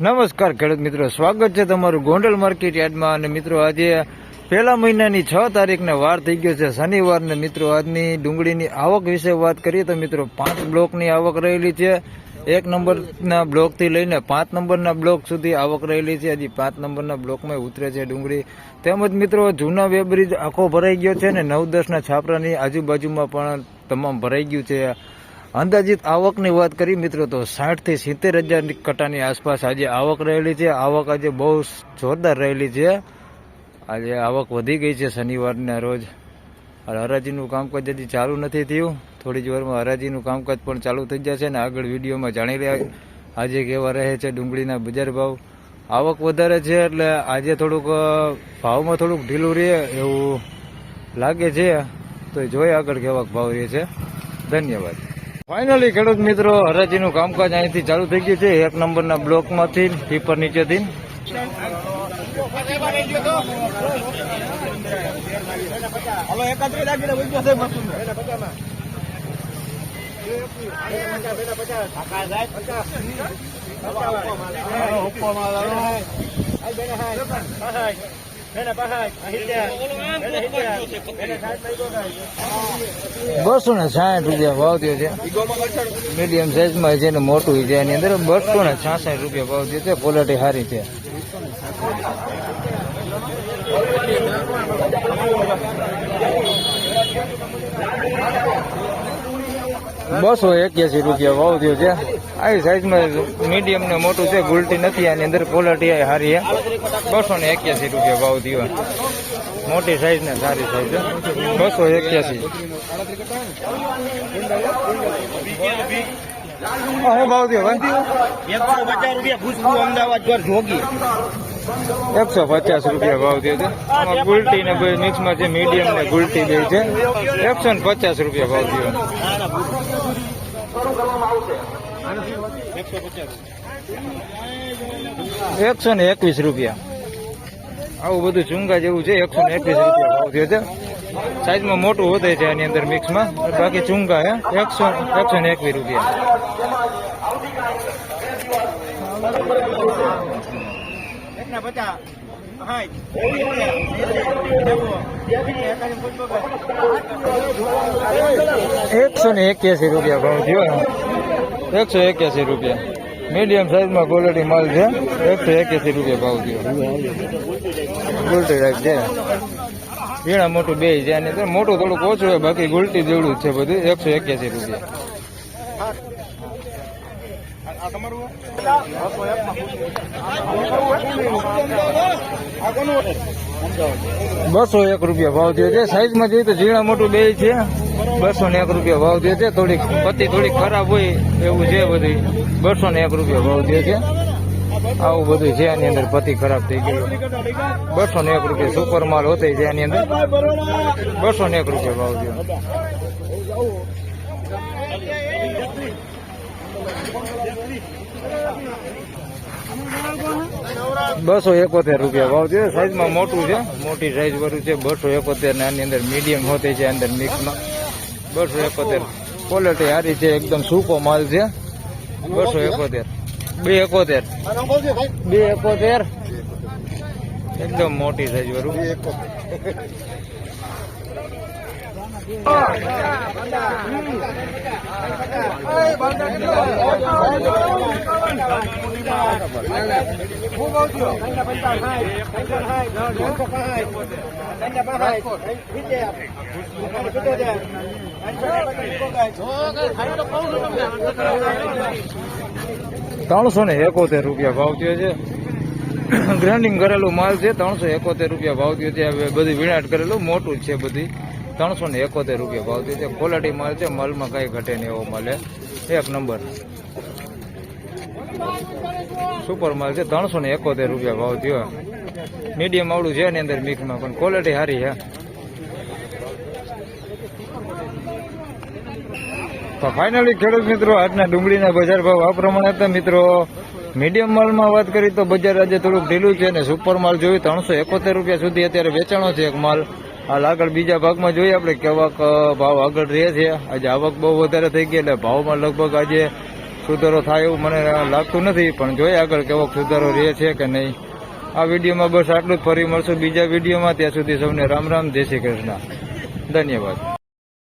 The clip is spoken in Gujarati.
નમસ્કાર ખેડૂત મિત્રો, સ્વાગત છે તમારું ગોંડલ માર્કેટ યાર્ડમાં. અને મિત્રો આજે પહેલા મહિનાની 6 તારીખને વાર થઈ ગયો છે શનિવારને. મિત્રો આજની ડુંગળીની આવક વિશે વાત કરીએ તો મિત્રો 5 બ્લોકની આવક રહેલી છે. 1 નંબરના બ્લોકથી લઈને 5 નંબરના બ્લોક સુધી આવક રહેલી છે. હજી 5 નંબરના બ્લોકમાં ઉતરે છે ડુંગળી. તેમજ મિત્રો જૂના વેબ્રિજ આખો ભરાઈ ગયો છે ને 9-10ના છાપરાની આજુબાજુમાં પણ તમામ ભરાઈ ગયું છે. અંદાજિત આવકની વાત કરી મિત્રો તો 60 થી 70,000 કટ્ટાની આસપાસ આજે આવક રહેલી છે. આવક આજે બહુ જોરદાર રહેલી છે. આજે આવક વધી ગઈ છે શનિવારના રોજ. હરાજીનું કામકાજ હજી ચાલુ નથી થયું. થોડી જ વારમાં હરાજીનું કામકાજ પણ ચાલુ થઈ જશે ને આગળ વિડીયોમાં જાણી રહ્યા આજે કેવા રહે છે ડુંગળીના બજાર ભાવ. આવક વધારે છે એટલે આજે થોડુંક ભાવમાં થોડુંક ઢીલું રહે એવું લાગે છે. તો જોઈએ આગળ કેવા ભાવ રહે છે. ધન્યવાદ. ફાઇનલી ખેડૂત મિત્રો હરાજીનું કામકાજ અહીંથી ચાલુ થઈ ગયું છે. 1 નંબરના બ્લોકમાંથી ટીપર નીચેથી ₹260 ભાવ થયો છે. મીડિયમ સાઈઝમાં છે ને મોટું છે. એની અંદર ₹266 ભાવ થયો છે. ક્વોલિટી સારી છે. ₹281 ભાવ થયો છે. આ સાઈઝમાં મીડિયમ ને મોટું છે. ગુલટી નથી. આની અંદર ક્વોલિટી સારી છે. ₹281 ભાવ થયો. મોટી સાઈઝ ને સારી સાઈઝ 281. શું ભાવ થયો ભાઈ? ₹150 ભાવ થયો છે. આમાં ગુલટી ને બે મિક્સમાં છે. મીડિયમ ને ગુલટી બે છે. ₹150 ભાવ થયો. ₹121. આવું બધું ચુંગા જેવું છે. ₹121 ભાવ થયો છે. સાઈઝમાં મોટું વધે છે આની અંદર મિક્સમાં. બાકી ચુંગા હે ₹121. ₹181 ભાવ થયો. ₹181. મીડિયમ સાઈઝમાં ક્વોલિટી માલ છે. ₹181 ભાવ થયો. ગુલટી ટાઈપ છે. ઝીણા મોટું બે છે. આની અંદર મોટું થોડુંક ઓછું હોય. બાકી ગુલટી જેવડું છે બધું. ₹181. ₹201 ભાવ થયો છે. સાઈઝમાં જોઈએ તો ઝીણા મોટું બે છે. ₹201 ભાવ થયો છે. થોડીક પત્તી થોડીક ખરાબ હોય એવું છે બધું. ₹201 ભાવ થયો છે. આવું બધું છે. આની અંદર પત્તી ખરાબ થઈ ગઈ. ₹201 સુપર માલ હોતે છે. આની અંદર ₹201 ભાવ થયો. ₹271 ભાવ છે. સાઈઝમાં મોટું છે. મોટી સાઈઝ વાળું છે. 271 ને આની અંદર મીડિયમ હોતે છે. અંદર મિક્સમાં 271. ક્વોલિટી સારી છે. એકદમ સૂકો માલ છે. 271. 271 એકદમ મોટી સાઈઝ વાળું. ₹371 ભાવ થયો છે. ગ્રાઇન્ડિંગ કરેલું માલ છે. ₹371 ભાવ થયો છે. હવે બધું વિનાટ કરેલું મોટું છે. બધી ₹371 ભાવ થયો છે. ક્વોલિટી માલ છે. માલમાં કઈ ઘટે નહીં એવો માલ. 1 નંબર સુપર માલ છે. ₹371 ભાવ થયો. મીડિયમ આવડું છે એની અંદર મિક્સમાં પણ ક્વોલિટી સારી છે. તો ફાઇનલી ખેડૂત મિત્રો આજના ડુંગળીના બજાર ભાવ આ પ્રમાણે હતા મિત્રો. મીડિયમ માલમાં વાત કરી તો બજાર આજે થોડુંક ઢીલું છે. અને સુપર માલ જોયું ₹371 સુધી અત્યારે વેચાણો છે એક માલ. હાલ આગળ બીજા ભાગમાં જોઈએ આપણે કેવા ભાવ આગળ રહે છે. આજે આવક બહુ વધારે થઈ ગઈ એટલે ભાવમાં લગભગ આજે સુધારો થાય એવું મને લાગતું નથી, પણ જોઈએ આગળ કેવો સુધારો રહે છે કે નહીં. આ વિડીયોમાં બસ આટલું જ. ફરી મળશું બીજા વિડીયોમાં. ત્યાં સુધી સૌને રામ રામ, જય શ્રી કૃષ્ણ, ધન્યવાદ.